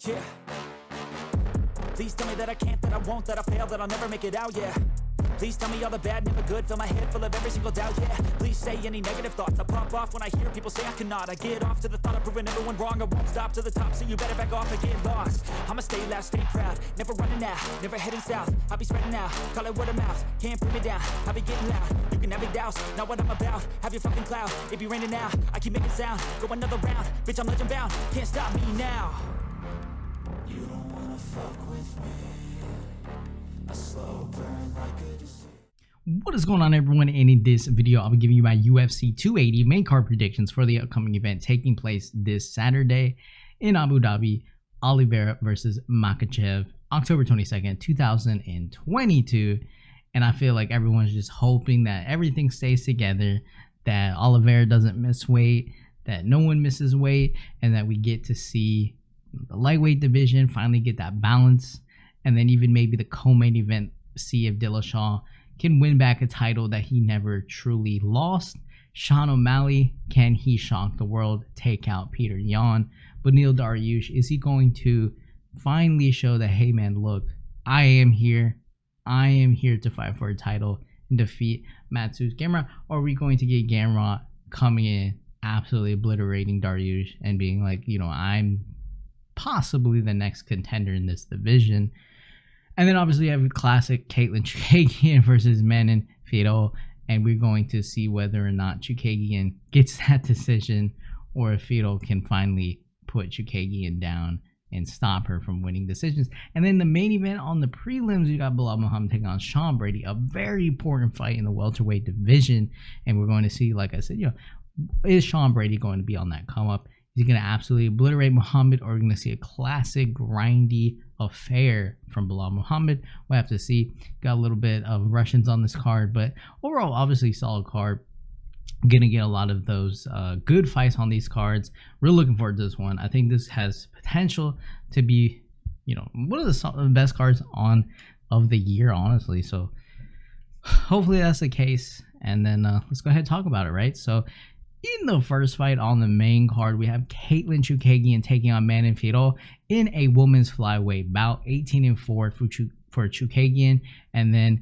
Yeah. Please tell me that I can't, that I won't, that I fail, that I'll never make it out, yeah. Please tell me all the bad, never good, fill my head full of every single doubt, yeah. Please say any negative thoughts, I pop off when I hear people say I cannot. I get off to the thought of proving everyone wrong, I won't stop to the top, so you better back off and get lost. I'ma stay loud, stay proud, never running out, never heading south. I'll be spreading out, call it word of mouth, can't put me down, I'll be getting loud. You can have your doubts, not what I'm about, have your fucking cloud. It be raining now, I keep making sound, go another round, bitch I'm legend bound, can't stop me now. You don't wanna fuck with me, a slow burn like a disease. What is going on, everyone? And in this video, I'll be giving you my UFC 280 main card predictions for the upcoming event taking place this Saturday in Abu Dhabi. Oliveira versus Makhachev, October 22nd, 2022. And I feel like everyone's just hoping that everything stays together, that Oliveira doesn't miss weight, that no one misses weight, and that we get to see the lightweight division finally get that balance, and then even maybe the co-main event, see if Dillashaw can win back a title that he never truly lost. Sean O'Malley, can he shock the world, take out Petr Yan? Beneil Dariush, is he going to finally show that, hey man, look, I am here to fight for a title and defeat Mateusz Gamrot? Or are we going to get Gamrot coming in, absolutely obliterating Dariush and being like, you know, I'm possibly the next contender in this division? And then obviously you have classic Katlyn Chookagian versus Manon Fiorot, and we're going to see whether or not Chookagian gets that decision or if Fiorot can finally put Chookagian down and stop her from winning decisions. And then the main event on the prelims, you got Belal Muhammad taking on Sean Brady, a very important fight in the welterweight division. And we're going to see, like I said, you know, is Sean Brady going to be on that come up? Is he going to absolutely obliterate Muhammad, or are we going to see a classic grindy affair from Belal Muhammad? We'll have to see. Got a little bit of Russians on this card, but overall, obviously solid card. Gonna get a lot of those good fights on these cards. Really looking forward to this one. I think this has potential to be, you know, one of the best cards of the year, honestly. So hopefully that's the case. And then let's go ahead and talk about it, right? So in the first fight on the main card, we have Katlyn Chookagian taking on Manon Fiorot in a women's flyweight bout. 18-4 for Chookagian, and then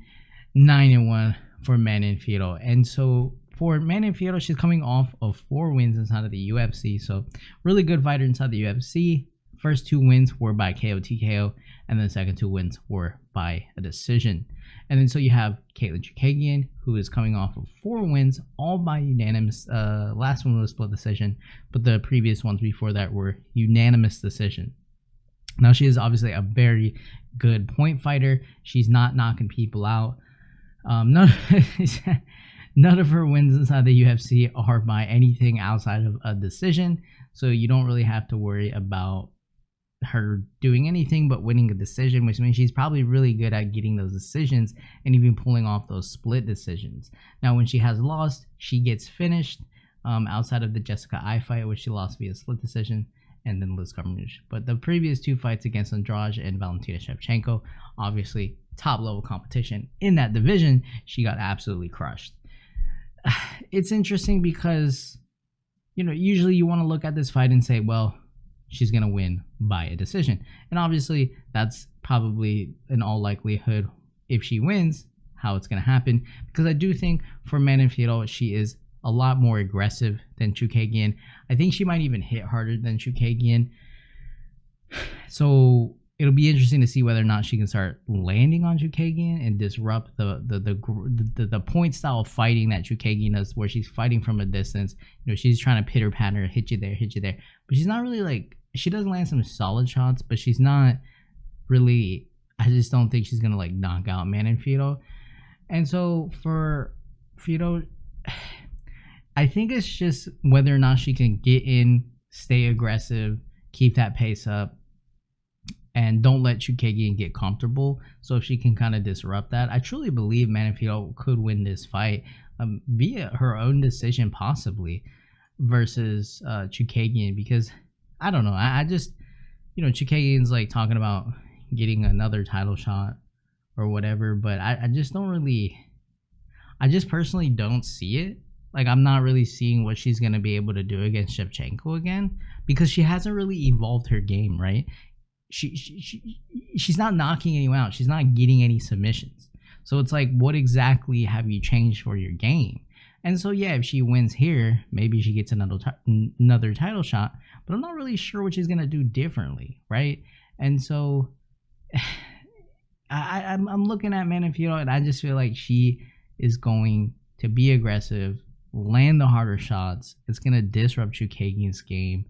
9-1 for Manon Fiorot. And so for Manon Fiorot, she's coming off of 4 wins inside of the UFC. So really good fighter inside the UFC. First 2 wins were by KO TKO, and then the second 2 wins were by a decision. And then so you have Katlyn Chookagian, who is coming off of 4 wins, all by unanimous. Last one was split decision, but the previous ones before that were unanimous decision. Now she is obviously a very good point fighter. She's not knocking people out. None of her wins inside the UFC are by anything outside of a decision, so you don't really have to worry about her doing anything but winning a decision, which means she's probably really good at getting those decisions and even pulling off those split decisions. Now, when she has lost, she gets finished outside of the Jessica I fight, which she lost via split decision, and then Liz Carmouche. But the previous 2 fights against Andrade and Valentina Shevchenko, obviously top level competition in that division, she got absolutely crushed. It's interesting because, you know, usually you want to look at this fight and say, well, she's going to win by a decision. And obviously, that's probably in all likelihood, if she wins, how it's going to happen. Because I do think for Manon Fiorot, she is a lot more aggressive than Chookagian. I think she might even hit harder than Chookagian. So it'll be interesting to see whether or not she can start landing on Chookagian and disrupt the point style of fighting that Chookagian does, where she's fighting from a distance. You know, she's trying to pitter patter, hit you there, but she's not really like, she does land some solid shots, but she's not really, I just don't think she's gonna like knock out Manon Fiorot. And so for Fiorot, I think it's just whether or not she can get in, stay aggressive, keep that pace up, and don't let Chookagian get comfortable. So if she can kind of disrupt that, I truly believe Manon Fiorot could win this fight via her own decision, possibly, versus Chookagian. Because I don't know, I just, you know, Chookagian's like talking about getting another title shot or whatever, but I just don't really, I just personally don't see it. Like, I'm not really seeing what she's going to be able to do against Shevchenko again, because she hasn't really evolved her game, right? she's not knocking anyone out. She's not getting any submissions. So it's like, what exactly have you changed for your game? And so, yeah, if she wins here, maybe she gets another title shot. But I'm not really sure what she's going to do differently, right? And so I'm looking at Manon Fiorot, and I just feel like she is going to be aggressive, land the harder shots. It's going to disrupt Chookagian's game.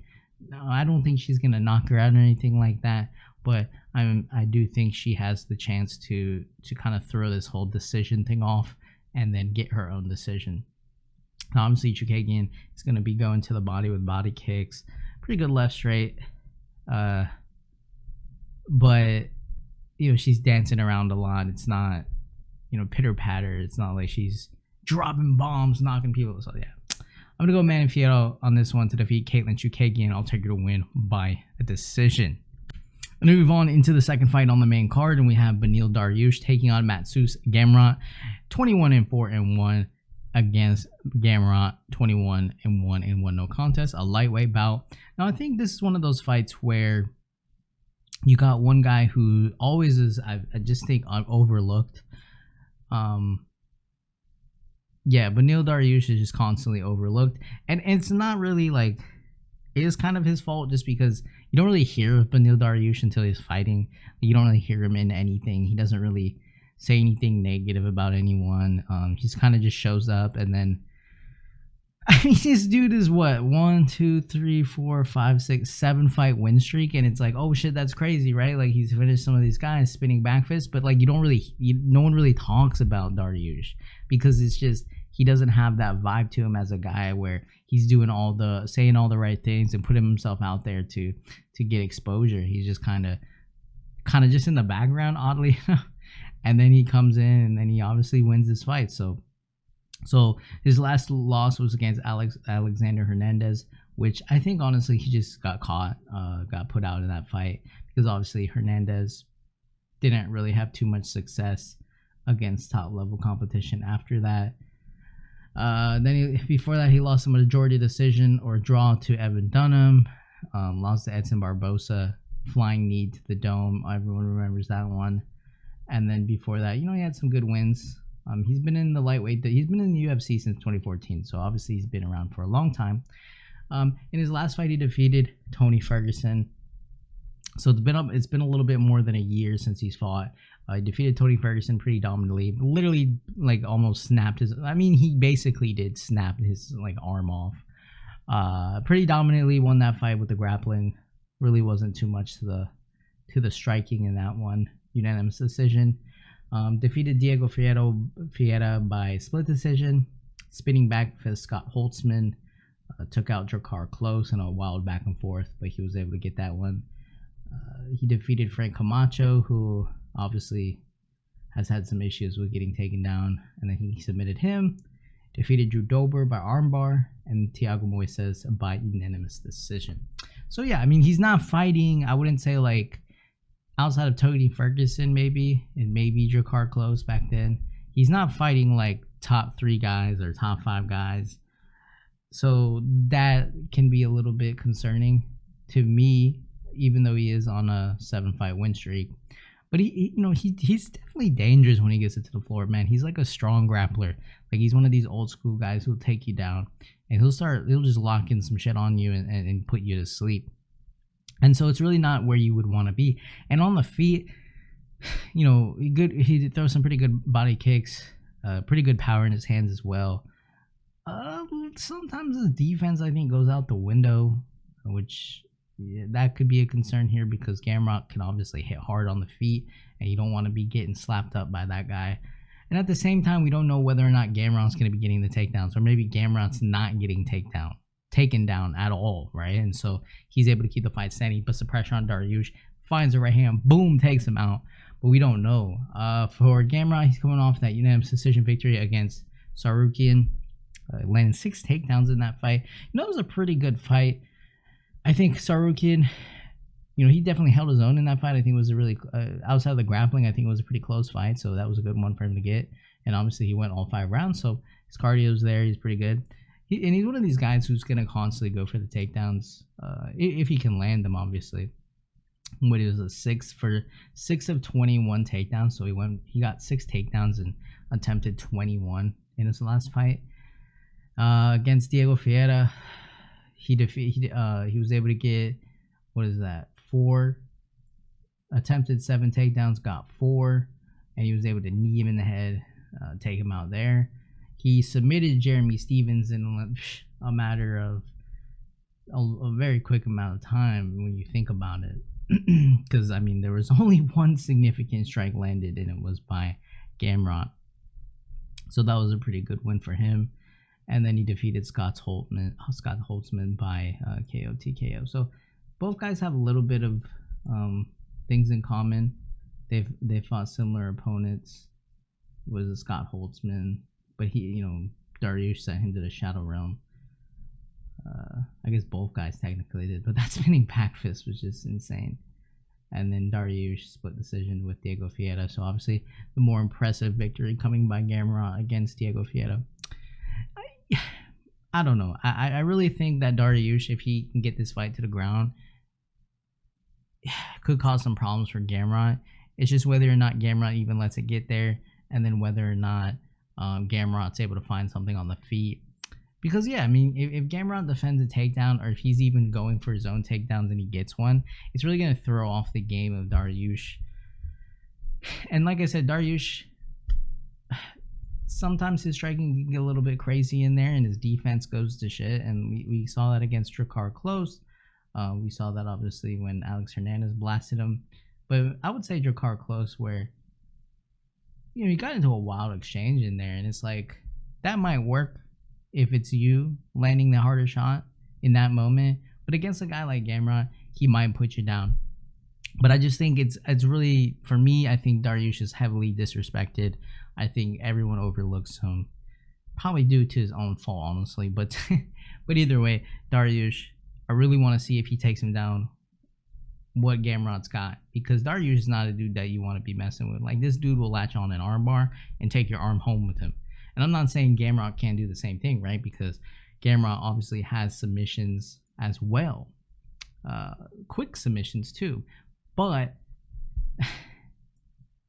No, I don't think she's going to knock her out or anything like that. But I do think she has the chance to kind of throw this whole decision thing off and then get her own decision. Now, obviously, Chookagian is going to be going to the body with body kicks. Pretty good left straight. But, you know, she's dancing around a lot. It's not, you know, pitter patter. It's not like she's dropping bombs, knocking people. So, yeah. I'm going to go Manon Fiorot on this one to defeat Katlyn Chookagian. I'll take her to win by a decision. And then we move on into the second fight on the main card, and we have Beneil Dariush taking on Mateusz Gamrot, 21-4-1 against Gamrot, 21-1 in 1 no contest, a lightweight bout. Now, I think this is one of those fights where you got one guy who always is, I just think, overlooked. Yeah, Beneil Dariush is just constantly overlooked, and it's not really like, it is kind of his fault just because you don't really hear of Beneil Dariush until he's fighting. You don't really hear him in anything. He doesn't really say anything negative about anyone. He's kind of just shows up, and then I mean, this dude is what, 1, 2, 3, 4, 5, 6, 7 fight win streak, and it's like, oh shit, that's crazy, right? Like, he's finished some of these guys spinning back fists, but like, no one really talks about Dariush because it's just, he doesn't have that vibe to him as a guy where he's doing saying all the right things and putting himself out there to get exposure. He's just kind of just in the background, oddly enough. And then he comes in, and then he obviously wins this fight. So his last loss was against Alexander Hernandez, which I think honestly he just got caught, got put out in that fight because obviously Hernandez didn't really have too much success against top level competition after that. Before that, he lost a majority decision or draw to Evan Dunham, lost to Edson Barbosa, flying knee to the dome. Everyone remembers that one. And then before that, you know, he had some good wins. He's been in the lightweight. He's been in the UFC since 2014, so obviously he's been around for a long time. In his last fight, he defeated Tony Ferguson. So it's been a little bit more than a year since he's fought. He defeated Tony Ferguson pretty dominantly. Literally, like, almost snapped his. I mean, he basically did snap his like arm off. Pretty dominantly won that fight with the grappling. Really wasn't too much to the striking in that one. Unanimous decision. Defeated Diego Fiera by split decision. Spinning back fist Scott Holtzman. Took out Drakkar Klose in a wild back and forth, but he was able to get that one. He defeated Frank Camacho, who obviously has had some issues with getting taken down, and then he submitted him. Defeated Drew Dober by armbar, and Thiago Moises by unanimous decision. So yeah, I mean, he's not fighting, I wouldn't say, like, outside of Tony Ferguson maybe, and maybe Drakkar Klose back then, he's not fighting like top 3 guys or top 5 guys. So that can be a little bit concerning to me, even though he is on a 7-fight win streak. But he's definitely dangerous when he gets into the floor, man. He's like a strong grappler. Like, he's one of these old school guys who'll take you down, and he'll just lock in some shit on you and put you to sleep. And so it's really not where you would want to be. And on the feet, you know, he throws some pretty good body kicks, pretty good power in his hands as well. Sometimes his defense, I think, goes out the window, which that could be a concern here because Gamrot can obviously hit hard on the feet, and you don't want to be getting slapped up by that guy. And at the same time, we don't know whether or not Gamrot's going to be getting the takedowns, or maybe Gamrot's not getting taken down at all, right? And so he's able to keep the fight standing, puts the pressure on Dariush, finds the right hand, boom, takes him out. But we don't know. For Gamrot, he's coming off that unanimous decision victory against Chookagian, landing 6 takedowns in that fight. You know, it was a pretty good fight. I think Chookagian, you know, he definitely held his own in that fight. I think it was a really, outside of the grappling, I think it was a pretty close fight. So that was a good one for him to get. And obviously he went all 5 rounds. So his cardio's there. He's pretty good. And he's one of these guys who's going to constantly go for the takedowns if he can land them, obviously. what it was a 6 of 21 takedowns. So he got 6 takedowns and attempted 21 in his last fight. Against Diego Ferreira, he was able to get, what is that, 4, attempted 7 takedowns, got 4, and he was able to knee him in the head, take him out there. He submitted Jeremy Stephens in a matter of a very quick amount of time when you think about it. Because, I mean, there was only one significant strike landed, and it was by Gamrot. So that was a pretty good win for him. And then he defeated Scott Holtzman by KO TKO. So both guys have a little bit of things in common. They fought similar opponents. It was Scott Holtzman, but Dariush sent him to the Shadow Realm. I guess both guys technically did, but that spinning back fist was just insane. And then Dariush split decision with Diego Ferreira. So obviously the more impressive victory coming by Gamrot against Diego Ferreira. I don't know. I really think that Dariush, if he can get this fight to the ground, could cause some problems for Gamrot. It's just whether or not Gamrot even lets it get there, and then whether or not Gamrot's able to find something on the feet. Because, yeah, I mean, if Gamrot defends a takedown, or if he's even going for his own takedowns and he gets one, it's really going to throw off the game of Dariush. And like I said, Dariush, sometimes his striking can get a little bit crazy in there, and his defense goes to shit. And we saw that against Drakkar Klose. We saw that, obviously, when Alex Hernandez blasted him. But I would say Drakkar Klose, where, he got into a wild exchange in there, and it's like, that might work if it's you landing the harder shot in that moment. But against a guy like Gamrot, he might put you down. But I just think it's really, for me, I think Dariush is heavily disrespected. I think everyone overlooks him, probably due to his own fault, honestly. But but either way, Dariush, I really want to see if he takes him down, what Gamrot's got. Because Dariush is not a dude that you want to be messing with. Like, this dude will latch on an arm bar and take your arm home with him. And I'm not saying Gamrot can't do the same thing, right? Because Gamrot obviously has submissions as well. Quick submissions too. But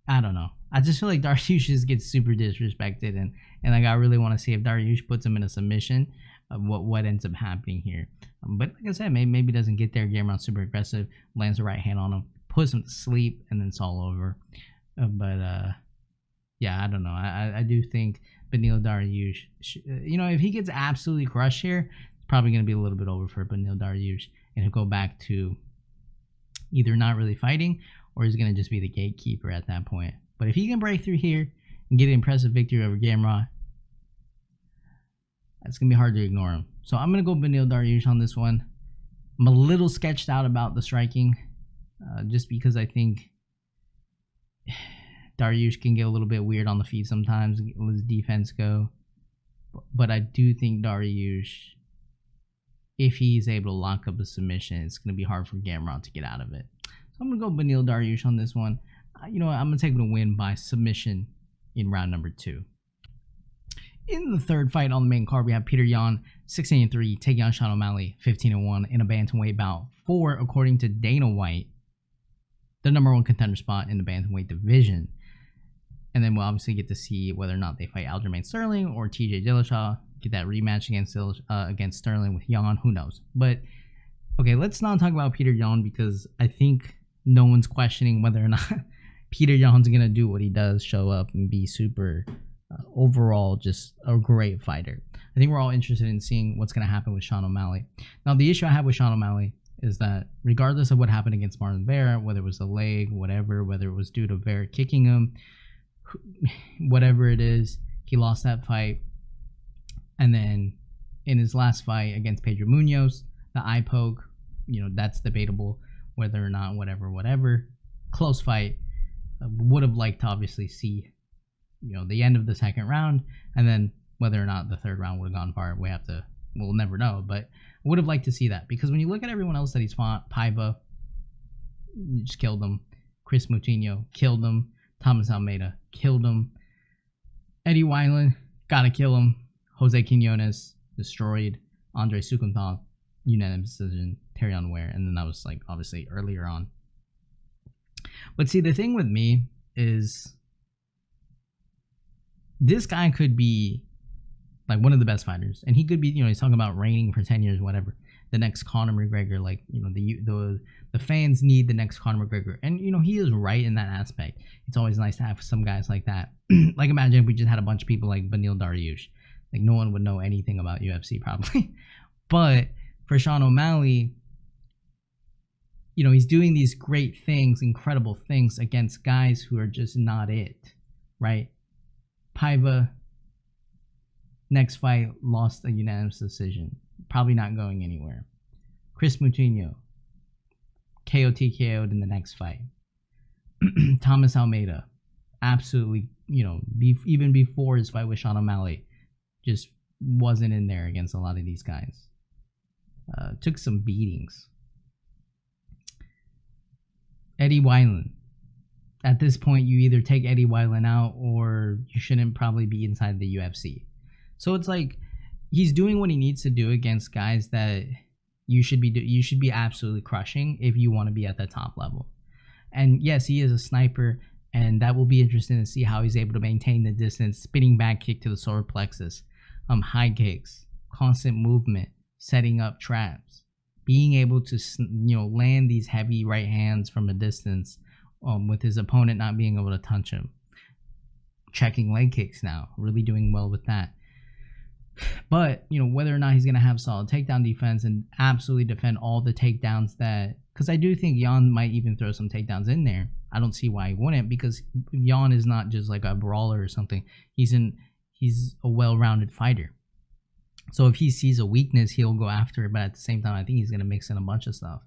I don't know. I just feel like Dariush just gets super disrespected, and like, I really want to see if Dariush puts him in a submission, what ends up happening here. But like I said, maybe doesn't get there. Gamrot's super aggressive, lands the right hand on him, puts him to sleep, and then it's all over. Yeah, I don't know. I do think Beneil Dariush, if he gets absolutely crushed here, it's probably going to be a little bit over for Beneil Dariush, and he'll go back to either not really fighting, or he's going to just be the gatekeeper at that point. But if he can break through here and get an impressive victory over Gamrot, it's going to be hard to ignore him. So I'm going to go Beneil Dariush on this one. I'm a little sketched out about the striking, just because I think Dariush can get a little bit weird on the feet sometimes, let his defense go. But I do think Dariush, if he's able to lock up a submission, it's going to be hard for Gamrot to get out of it. So I'm going to go Beneil Dariush on this one. I'm going to take him to win by submission in round number 2. In the third fight on the main card, we have Petr Yan, 16-3, taking on Sean O'Malley, 15-1, in a bantamweight bout for, according to Dana White, the number 1 contender spot in the bantamweight division. And then we'll obviously get to see whether or not they fight Aljamain Sterling or TJ Dillashaw, get that rematch against Sterling with Yan, who knows. But, okay, let's not talk about Petr Yan, because I think no one's questioning whether or not Petr Yan's going to do what he does, show up and be super, overall, just a great fighter. I think we're all interested in seeing what's going to happen with Sean O'Malley. Now, the issue I have with Sean O'Malley is that regardless of what happened against Marlon Vera, whether it was a leg, whatever, whether it was due to Vera kicking him, whatever it is, he lost that fight. And then in his last fight against Pedro Munoz, the eye poke, that's debatable whether or not, whatever. Close fight. Would have liked to obviously see, the end of the second round, and then whether or not the third round would have gone far, we'll never know. But would have liked to see that, because when you look at everyone else that he's fought, Paiva just killed him, Chris Moutinho killed him, Thomas Almeida killed him, Eddie Wineland gotta kill him, Jose Quinones destroyed, Andre Sukhumtov unanimous decision, Terrion Ware, and then that was like obviously earlier on. But see, the thing with me is this guy could be like one of the best fighters, and he could be, you know, he's talking about reigning for 10 years, whatever. The next Conor McGregor, like, you know, the fans need the next Conor McGregor, and you know he is right in that aspect. It's always nice to have some guys like that. Like imagine if we just had a bunch of people like Beneil Dariush, like no one would know anything about UFC probably. But for Sean O'Malley, you know, he's doing these great things, incredible things against guys who are just not it, right? Paiva, next fight, lost a unanimous decision. Probably not going anywhere. Chris Moutinho, KO TKO'd in the next fight. Thomas Almeida, absolutely, you know, even before his fight with Sean O'Malley, just wasn't in there against a lot of these guys. Took some beatings. Eddie Wineland. At this point, you either take Eddie Wineland out or you shouldn't probably be inside the UFC. So it's like he's doing what he needs to do against guys that you should be absolutely crushing if you want to be at the top level. And yes, he is a sniper, and that will be interesting to see how he's able to maintain the distance, spinning back kick to the solar plexus, high kicks, constant movement, setting up traps, being able to, you know, land these heavy right hands from a distance, with his opponent not being able to touch him. Checking leg kicks now, really doing well with that. But, you know, whether or not he's going to have solid takedown defense and absolutely defend all the takedowns that, because I do think Jan might even throw some takedowns in there. I don't see why he wouldn't, because Jan is not just like a brawler or something. He's a well-rounded fighter. So if he sees a weakness, he'll go after it. But at the same time, I think he's going to mix in a bunch of stuff.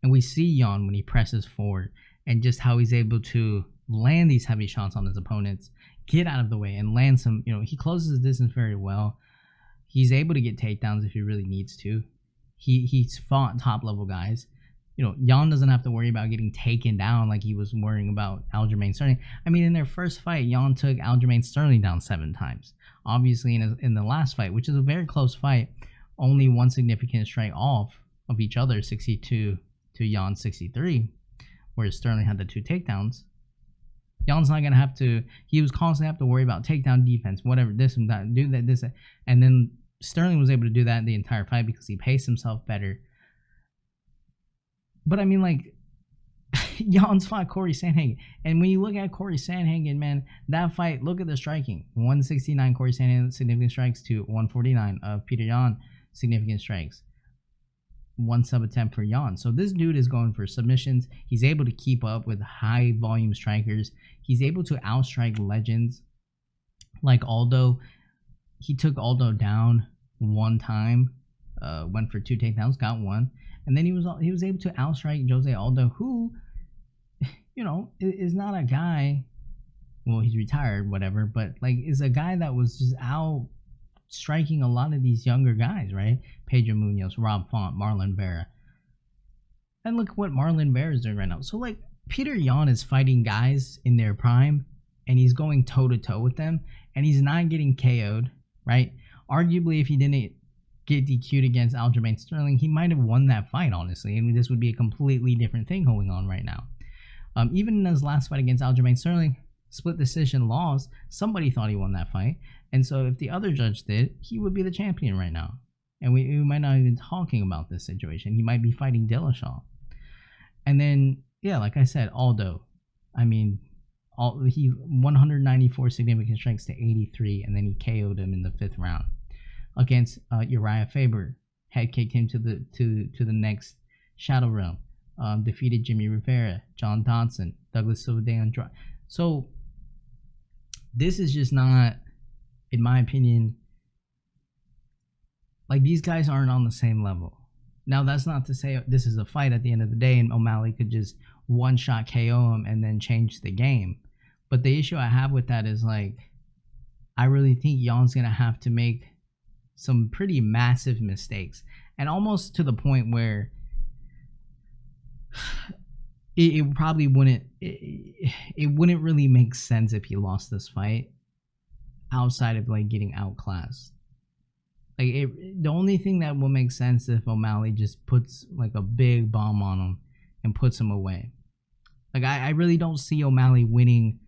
And we see Jan when he presses forward and just how he's able to land these heavy shots on his opponents, get out of the way and land some, you know, he closes his distance very well. He's able to get takedowns if he really needs to. He's fought top level guys. You know, Jan doesn't have to worry about getting taken down like he was worrying about Aljamain Sterling. I mean, in their first fight, Jan took Aljamain Sterling down 7 times. Obviously, in the last fight, which is a very close fight, only one significant strike off of each other, 62 to Jan's 63, whereas Sterling had the 2 takedowns. Jan's not gonna have to. He was constantly have to worry about takedown defense, whatever, this and that, do that, this, and then Sterling was able to do that the entire fight because he paced himself better. But I mean, like, Jan's fought Corey Sandhagen, and when you look at Corey Sandhagen, man, that fight, look at the striking: 169 Corey Sandhagen significant strikes to 149 of Petr Yan significant strikes. 1 sub attempt for Jan. So this dude is going for submissions. He's able to keep up with high volume strikers. He's able to outstrike legends like Aldo. He took Aldo down 1 time, went for 2 takedowns, got 1, and then he was able to outstrike Jose Aldo, who, you know, is not a guy. Well, he's retired, whatever, but like is a guy that was just out striking a lot of these younger guys, right? Pedro Munoz, Rob Font, Marlon Vera. And look what Marlon Vera is doing right now. So like Petr Yan is fighting guys in their prime, and he's going toe to toe with them, and he's not getting KO'd, right? Arguably, if he didn't get DQ'd against Aljamain Sterling, he might have won that fight, honestly, and this would be a completely different thing going on right now. Even in his last fight against Aljamain Sterling, split decision loss, somebody thought he won that fight. And so if the other judge did, he would be the champion right now. And we might not even talking about this situation. He might be fighting Dillashaw. And then, yeah, like I said, Aldo. I mean, he 194 significant strikes to 83, and then he KO'd him in the 5th round. Against Uriah Faber, head kicked him to the next shadow realm. Defeated Jimmy Rivera, John Dodson, Douglas Silva de Andrade. So this is just not, in my opinion, like these guys aren't on the same level. Now that's not to say this is a fight at the end of the day and O'Malley could just one-shot KO him and then change the game. But the issue I have with that is, like, I really think Jan's going to have to make some pretty massive mistakes, and almost to the point where it probably wouldn't really make sense if he lost this fight outside of like getting outclassed. Like the only thing that will make sense if O'Malley just puts like a big bomb on him and puts him away. Like, I really don't see O'Malley winning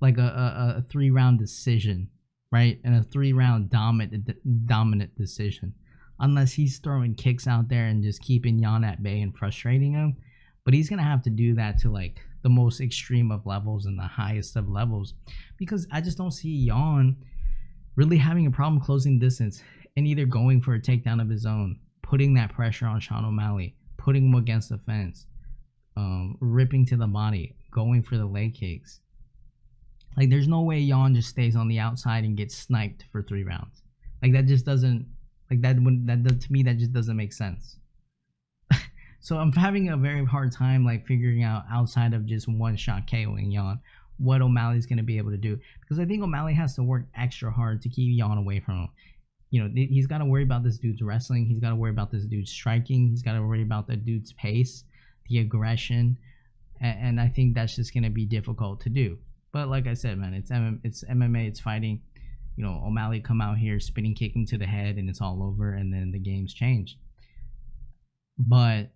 like a 3-round decision, right? And a 3-round dominant decision, unless he's throwing kicks out there and just keeping Jan at bay and frustrating him. But he's gonna have to do that to like the most extreme of levels and the highest of levels, because I just don't see Jan really having a problem closing distance and either going for a takedown of his own, putting that pressure on Sean O'Malley, putting him against the fence, ripping to the body, going for the leg kicks. Like, there's no way Jan just stays on the outside and gets sniped for 3 rounds. Like, that just doesn't, like, to me, that just doesn't make sense. So I'm having a very hard time, like, figuring out, outside of just one shot KOing Jan, what O'Malley's going to be able to do. Because I think O'Malley has to work extra hard to keep Jan away from him. You know, he's got to worry about this dude's wrestling. He's got to worry about this dude's striking. He's got to worry about the dude's pace, the aggression. And I think that's just going to be difficult to do. But like I said, man, it's MMA, it's fighting. You know, O'Malley come out here, spinning kick him to the head, and it's all over, and then the game's changed. But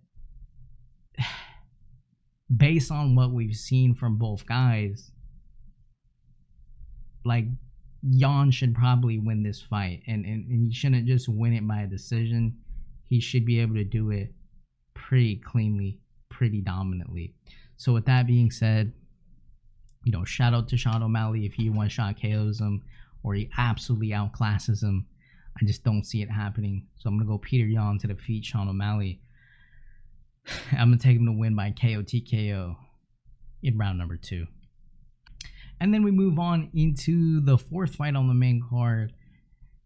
based on what we've seen from both guys, like, Jan should probably win this fight, and he shouldn't just win it by a decision. He should be able to do it pretty cleanly, pretty dominantly. So with that being said, you know, shout out to Sean O'Malley if he one-shot KOs him or he absolutely outclasses him. I just don't see it happening. So I'm going to go Petr Yan to defeat Sean O'Malley. I'm going to take him to win by KO TKO in round number 2. And then we move on into the 4th fight on the main card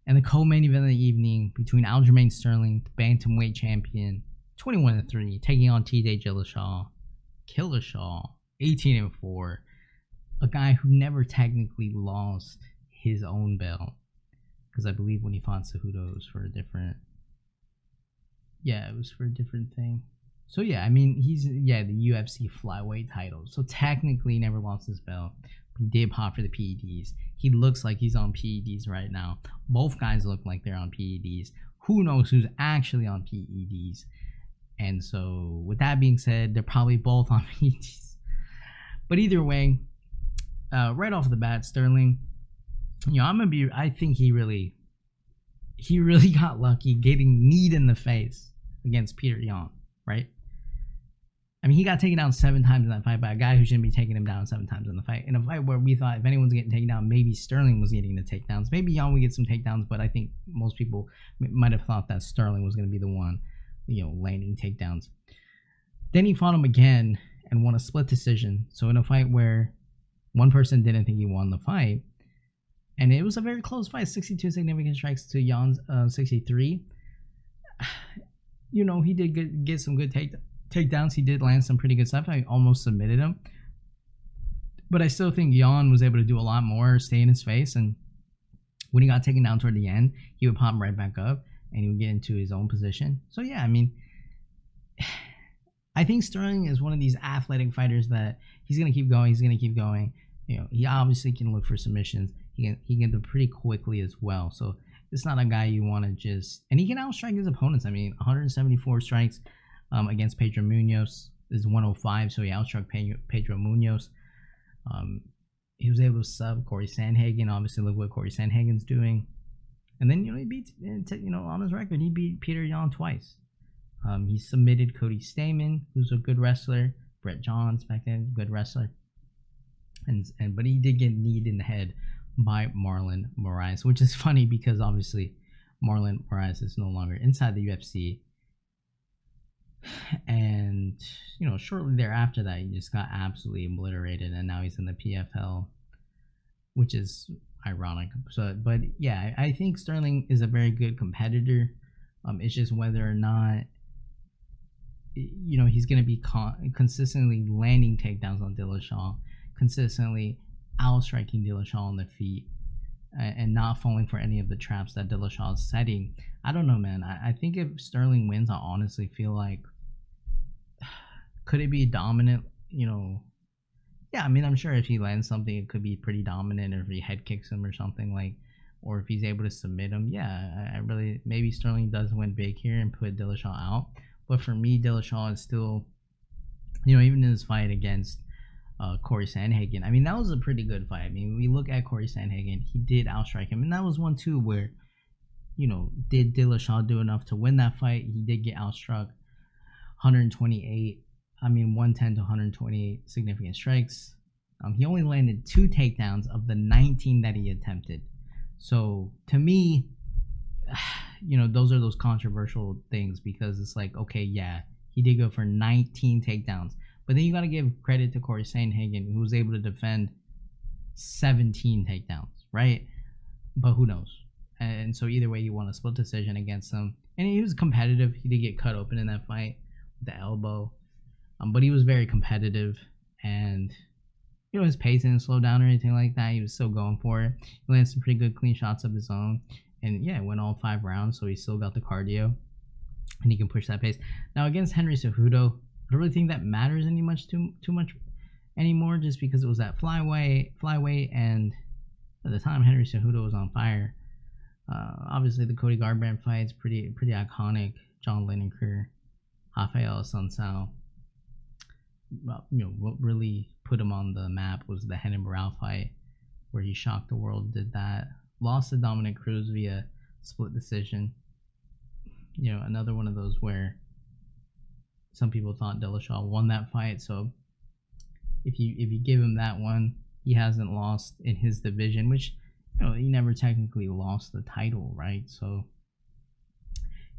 and the co-main event of the evening between Aljamain Sterling, the Bantamweight champion, 21-3, taking on TJ Dillashaw, Dillashaw, 18-4. A guy who never technically lost his own belt, because I believe when he fought Cejudo, it was for a different, it was for a different thing. So yeah, I mean, he's, the UFC Flyweight title. So technically he never lost his belt. He did pop for the PEDs. He looks like he's on PEDs right now. Both guys look like they're on PEDs. Who knows who's actually on PEDs? And so with that being said, they're probably both on PEDs. But either way, right off the bat, Sterling, you know, I think he really got lucky getting kneed in the face against Petr Yan, right? I mean, he got taken down 7 times in that fight by a guy who shouldn't be taking him down 7 times in the fight. In a fight where we thought if anyone's getting taken down, maybe Sterling was getting the takedowns. Maybe Yan would get some takedowns, but I think most people might have thought that Sterling was going to be the one, you know, landing takedowns. Then he fought him again and won a split decision. So in a fight where one person didn't think he won the fight, and it was a very close fight, 62 significant strikes to Jan's 63. You know, he did get some good takedowns. He did land some pretty good stuff. I almost submitted him. But I still think Jan was able to do a lot more, stay in his face, and when he got taken down toward the end, he would pop right back up, and he would get into his own position. So yeah, I mean, I think Sterling is one of these athletic fighters that he's going to keep going. He's going to keep going. You know, he obviously can look for submissions. He can do pretty quickly as well. So it's not a guy you want to just... And he can outstrike his opponents. I mean, 174 strikes against Pedro Munoz is 105. So he outstruck Pedro Munoz. He was able to sub Corey Sandhagen. Obviously, look what Corey Sandhagen's doing. And then, you know, he beat, you know, on his record, he beat Petr Yan twice. He submitted Cody Stamann, who's a good wrestler. Brett Johns back then, good wrestler. But he did get kneed in the head by Marlon Moraes, which is funny because obviously Marlon Moraes is no longer inside the UFC. And, you know, shortly thereafter that, he just got absolutely obliterated, and now he's in the PFL, which is ironic. So, but yeah, I think Sterling is a very good competitor. It's just whether or not, you know, he's going to be consistently landing takedowns on Dillashaw, consistently outstriking Dillashaw on the feet, and not falling for any of the traps that Dillashaw is setting. I don't know, man. I think if Sterling wins, I honestly feel like, could it be dominant? You know, yeah, I mean, I'm sure if he lands something, it could be pretty dominant, or if he head kicks him or something, like, or if he's able to submit him. Yeah, I really, maybe Sterling does win big here and put Dillashaw out. But for me, Dillashaw is still You know, even in his fight against Corey Sandhagen, I mean, that was a pretty good fight. I mean, we look at Corey Sandhagen, he did outstrike him, and that was one too where, you know, did Dillashaw do enough to win that fight? He did get outstruck, 128. I mean, 110 to 128 significant strikes. He only landed 2 takedowns of the 19 that he attempted. So to me, you know, those are those controversial things because it's like, okay, yeah, he did go for 19 takedowns. But then you got to give credit to Corey Sandhagen, who was able to defend 17 takedowns, right? But who knows? And so either way, he won a split decision against him. And he was competitive. He did get cut open in that fight with the elbow. But he was very competitive. And, you know, his pace didn't slow down or anything like that. He was still going for it. He landed some pretty good clean shots of his own. And, yeah, it went all 5 rounds. So he still got the cardio. And he can push that pace. Now, against Henry Cejudo, I don't really think that matters too much anymore, just because it was that flyweight, and at the time Henry Cejudo was on fire. Obviously, the Cody Garbrandt fight's pretty iconic. John Lineker, Rafael Assunção. You know, what really put him on the map was the Renan Barão fight, where he shocked the world. Did that, lost to Dominic Cruz via split decision. You know, another one of those where some people thought Dillashaw won that fight. So if you give him that one, he hasn't lost in his division, which, you know, he never technically lost the title, right? So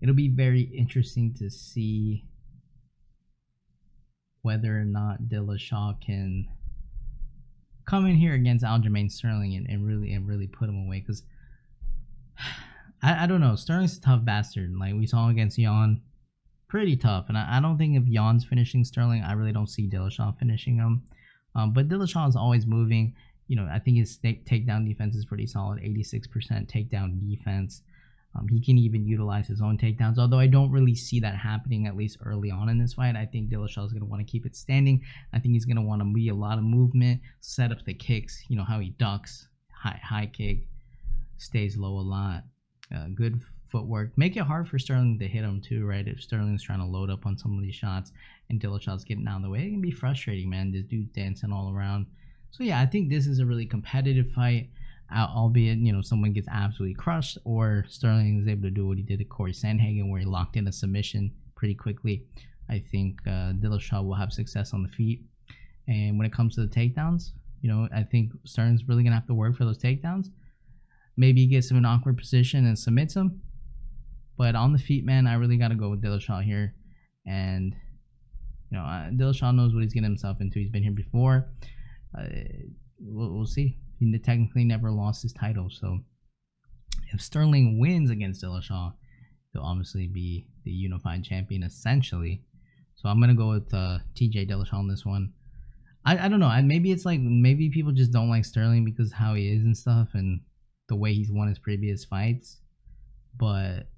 it'll be very interesting to see whether or not Dillashaw can come in here against Aljamain Sterling and really put him away. Because I don't know, Sterling's a tough bastard. Like we saw against Jan, pretty tough. And I don't think if Jan's finishing Sterling, I really don't see Dillashaw finishing him. But Dillashaw is always moving. You know, I think his takedown defense is pretty solid, 86% takedown defense. He can even utilize his own takedowns, although I don't really see that happening, at least early on in this fight. I think Dillashaw is going to want to keep it standing. I think he's going to want to be a lot of movement, set up the kicks, you know, how he ducks, high kick, stays low a lot. Good footwork. Make it hard for Sterling to hit him too, right? If Sterling's trying to load up on some of these shots and Dillashaw's getting out of the way, it can be frustrating, man. This dude's dancing all around. So yeah, I think this is a really competitive fight, albeit, you know, someone gets absolutely crushed, or Sterling is able to do what he did to Corey Sandhagen, where he locked in a submission pretty quickly. I think Dillashaw will have success on the feet. And when it comes to the takedowns, you know, I think Sterling's really going to have to work for those takedowns. Maybe he gets him in an awkward position and submits him. But on the feet, man, I really got to go with Dillashaw here. And, you know, Dillashaw knows what he's getting himself into. He's been here before. We'll see. He technically never lost his title. So if Sterling wins against Dillashaw, he'll obviously be the unified champion, essentially. So I'm going to go with TJ Dillashaw on this one. I don't know. Maybe it's like, maybe people just don't like Sterling because how he is and stuff and the way he's won his previous fights. But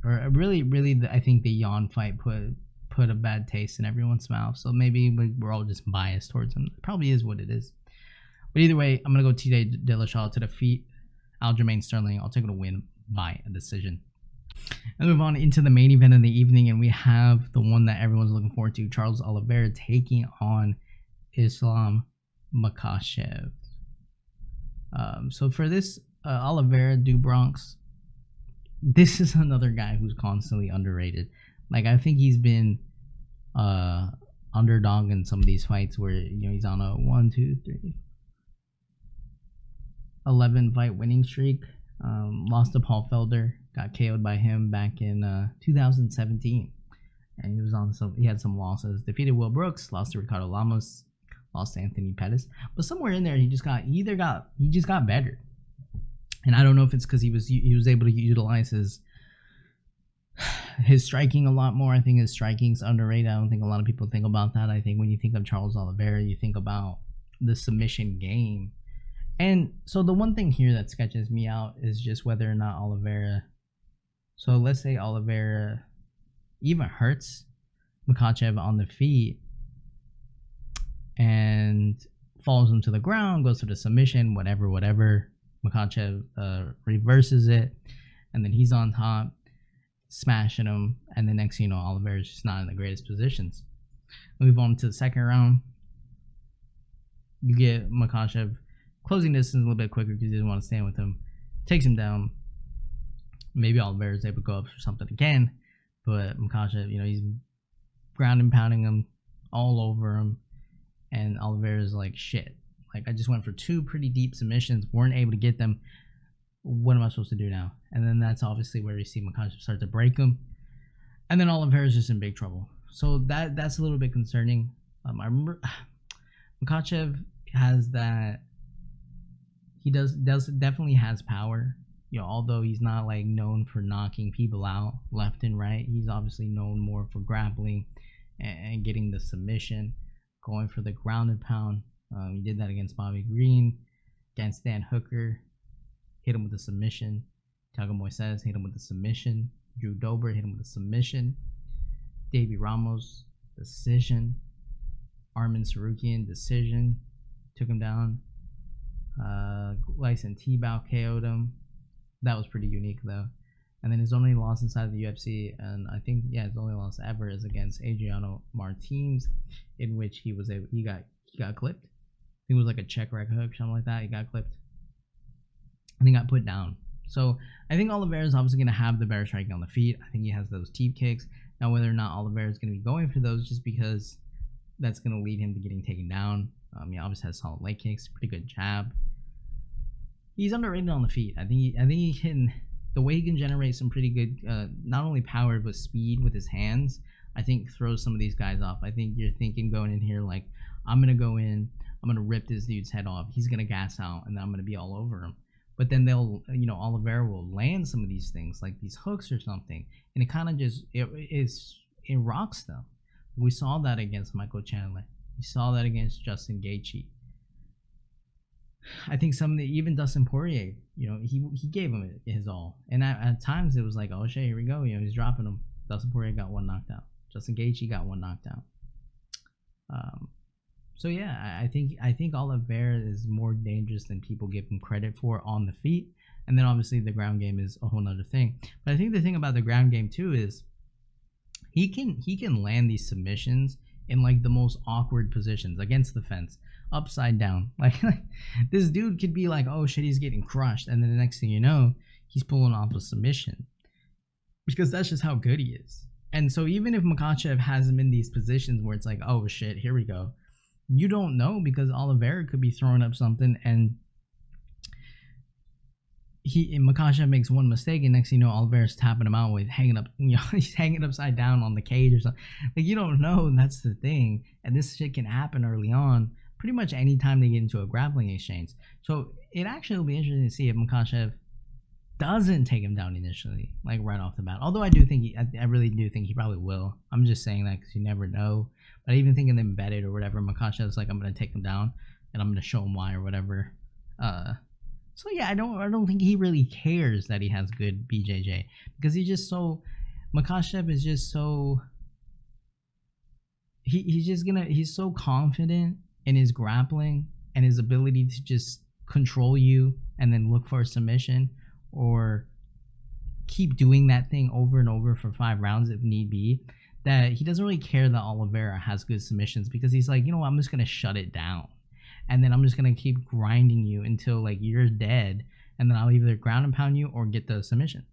really, I think the Jan fight put a bad taste in everyone's mouth. So maybe we're all just biased towards him. It probably is what it is. But either way, I'm going to go TJ Dillashaw to defeat Aljamain Sterling. I'll take it a win by a decision. Let's move on into the main event of the evening, and we have the one that everyone's looking forward to, Charles Oliveira taking on Islam Makhachev. So for this Oliveira Bronx, this is another guy who's constantly underrated. Like, I think he's been underdog in some of these fights where, you know, he's on a 11 fight winning streak. Lost to Paul Felder, got KO'd by him back in 2017, and he had some losses. Defeated Will Brooks, lost to Ricardo Lamas, lost to Anthony Pettis, but somewhere in there he just got better. And I don't know if it's because he was able to utilize his striking a lot more. I think his striking's underrated. I don't think a lot of people think about that. I think when you think of Charles Oliveira, you think about the submission game. And so the one thing here that sketches me out is just whether or not Oliveira, so let's say Oliveira even hurts Makhachev on the feet and falls him to the ground, goes to the submission, whatever. Makhachev reverses it, and then he's on top, smashing him, and the next thing you know, Oliveira's just not in the greatest positions. Move on to the second round. You get Makhachev closing distance a little bit quicker because he didn't want to stand with him. Takes him down. Maybe Oliveira is able to go up for something again, but Makhachev, he's ground and pounding him all over him, and Oliveira is like, shit. Like, I just went for 2 pretty deep submissions, weren't able to get them. What am I supposed to do now? And then that's obviously where you see Makhachev start to break him, and then Oliveira is just in big trouble. So that's a little bit concerning. I remember Makhachev has that. He does definitely has power. Although he's not like known for knocking people out left and right, he's obviously known more for grappling and getting the submission, going for the ground and pound. He did that against Bobby Green, against Dan Hooker, hit him with a submission. Thiago Moises hit him with a submission. Drew Dober hit him with a submission. Davey Ramos, decision. Armin Sarukian, decision. Took him down. Gleison Tebow KO'd him. That was pretty unique though. And then his only loss inside of the UFC, and I think his only loss ever is against Adriano Martins, in which he got clipped. I think it was like a check rack hook, something like that. He got clipped. And he got put down. So I think Oliveira is obviously going to have the better striking on the feet. I think he has those teep kicks. Now whether or not Oliveira is going to be going for those, just because that's going to lead him to getting taken down. He obviously has solid leg kicks, pretty good jab. He's underrated on the feet. I think he can, the way he can generate some pretty good, not only power but speed with his hands, I think throws some of these guys off. I think you're thinking going in here like, I'm gonna go in, I'm gonna rip this dude's head off, he's gonna gas out, and then I'm gonna be all over him. But then they'll, Oliveira will land some of these things like these hooks or something, and it kind of just it rocks them. We saw that against Michael Chandler. We saw that against Justin Gaethje. I think even Dustin Poirier, he gave him his all, and at times it was like, oh shit, here we go, he's dropping him. Dustin Poirier got 1 knocked out. Justin Gaethje got 1 knocked out. So yeah, I think Oliveira is more dangerous than people give him credit for on the feet, and then obviously the ground game is a whole nother thing. But I think the thing about the ground game too is he can land these submissions in like the most awkward positions, against the fence, upside down. Like this dude could be like, oh shit, he's getting crushed, and then the next thing you know, he's pulling off a submission, because that's just how good he is. And so even if Makhachev has him in these positions where it's like, oh shit, here we go, you don't know, because Oliveira could be throwing up something, and Makhachev makes one mistake, and next thing you know, Oliveira's tapping him out with hanging up, he's hanging upside down on the cage or something. Like, you don't know, and that's the thing. And this shit can happen early on, pretty much any time they get into a grappling exchange. So it actually will be interesting to see if Makhachev doesn't take him down initially, like right off the bat. Although I really do think he probably will. I'm just saying that because you never know. But I even think in the embedded or whatever, Makhachev's like, I'm gonna take him down, and I'm gonna show him why or whatever. So yeah, I don't think he really cares that he has good BJJ, because Makhachev is just so, he's so confident in his grappling and his ability to just control you and then look for a submission, or keep doing that thing over and over for 5 rounds if need be, that he doesn't really care that Oliveira has good submissions, because he's like, I'm just gonna shut it down. And then I'm just going to keep grinding you until like you're dead. And then I'll either ground and pound you or get the submission.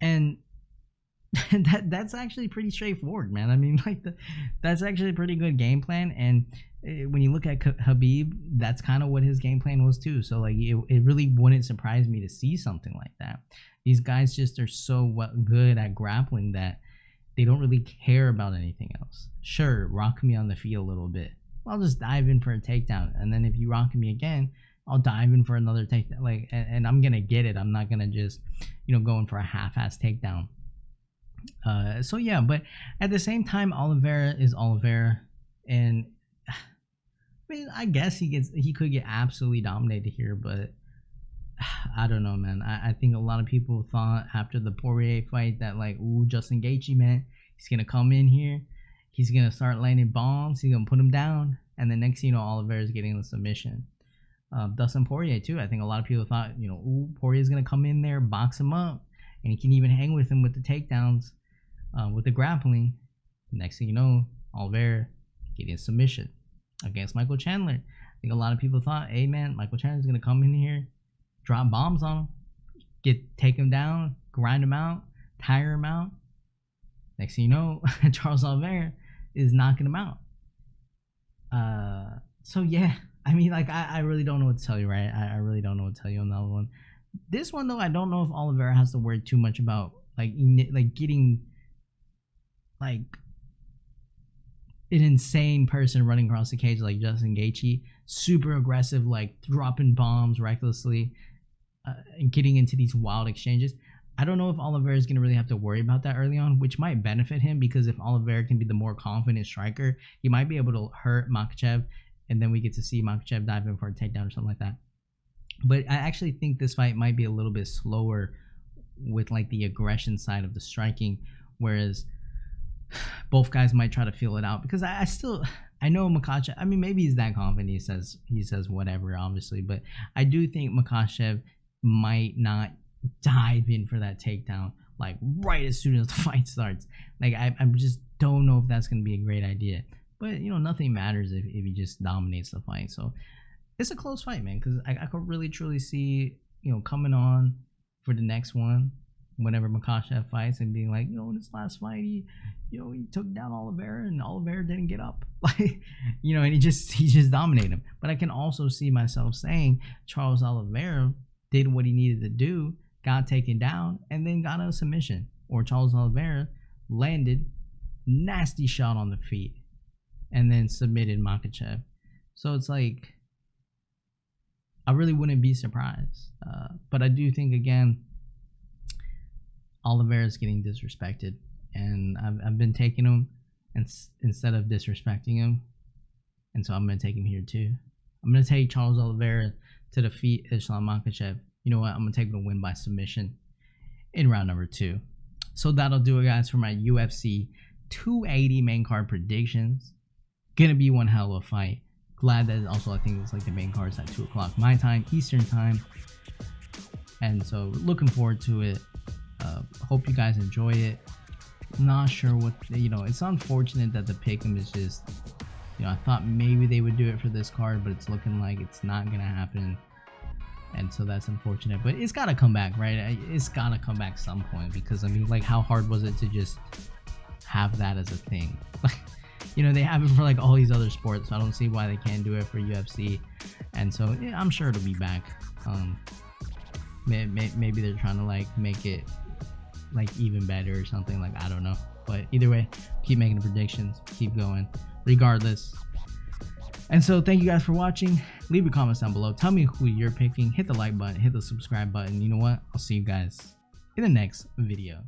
And that's actually pretty straightforward, man. I mean, like that's actually a pretty good game plan. And when you look at Khabib, that's kind of what his game plan was too. So like it really wouldn't surprise me to see something like that. These guys just are so good at grappling that they don't really care about anything else. Sure, rock me on the feet a little bit, I'll just dive in for a takedown, and then if you rock me again, I'll dive in for another takedown. Like, and I'm gonna get it. I'm not gonna just, going for a half-ass takedown. So yeah, but at the same time, Oliveira is Oliveira, and I mean, I guess he could get absolutely dominated here, but I don't know, man. I think a lot of people thought after the Poirier fight that like, ooh, Justin Gaethje, man, he's gonna come in here. He's going to start landing bombs. He's going to put him down. And then next thing you know, Oliveira's getting the submission. Dustin Poirier, too. I think a lot of people thought, ooh, Poirier's going to come in there, box him up. And he can even hang with him with the takedowns, with the grappling. Next thing you know, Oliveira getting a submission against Michael Chandler. I think a lot of people thought, hey man, Michael Chandler's gonna come in here, drop bombs on him, take him down, grind him out, tire him out. Next thing you know, Charles Oliveira is knocking him out. So yeah, I mean, like, I really don't know what to tell you, right? I really don't know what to tell you on that one. This one though, I don't know if Oliveira has to worry too much about like getting like an insane person running across the cage like Justin Gaethje, super aggressive, like dropping bombs recklessly, and getting into these wild exchanges. I don't know if Oliveira is going to really have to worry about that early on, which might benefit him, because if Oliveira can be the more confident striker, he might be able to hurt Makhachev, and then we get to see Makhachev dive in for a takedown or something like that. But I actually think this fight might be a little bit slower with like the aggression side of the striking, whereas both guys might try to feel it out, because I know Makhachev, I mean, maybe he's that confident, he says whatever, obviously, but I do think Makhachev might not dive in for that takedown like right as soon as the fight starts. Like I just don't know if that's going to be a great idea, but you know, nothing matters if he just dominates the fight. So it's a close fight, man, because I could really truly see, you know, coming on for the next one whenever Makhachev fights and being like, you know, in this last fight he took down Oliveira and Oliveira didn't get up, like, you know, and he just dominated him. But I can also see myself saying Charles Oliveira did what he needed to do, got taken down, and then got a submission. Or Charles Oliveira landed nasty shot on the feet and then submitted Makhachev. So it's like, I really wouldn't be surprised. But I do think, again, Oliveira's getting disrespected, and I've been taking him instead of disrespecting him, and so I'm going to take him here too. I'm going to take Charles Oliveira to defeat Islam Makhachev. You know what? I'm going to take him to win by submission in round number 2. So that'll do it, guys, for my UFC 280 main card predictions. Gonna be one hell of a fight. Glad that also, I think it's like the main card's at 2 o'clock my time, Eastern time. And so looking forward to it. Hope you guys enjoy it. Not sure what, you know, it's unfortunate that the pick'em is just, you know, I thought maybe they would do it for this card, but it's looking like it's not gonna happen. And so that's unfortunate, but it's got to come back, right? It's got to come back some point, because I mean, like, how hard was it to just have that as a thing? Like, you know, they have it for like all these other sports, so I don't see why they can't do it for UFC. And so yeah, I'm sure it'll be back. Maybe they're trying to like make it like even better or something, like, I don't know. But either way, keep making the predictions, keep going regardless. And so thank you guys for watching. Leave your comments down below. Tell me who you're picking. Hit the like button, hit the subscribe button. You know what? I'll see you guys in the next video.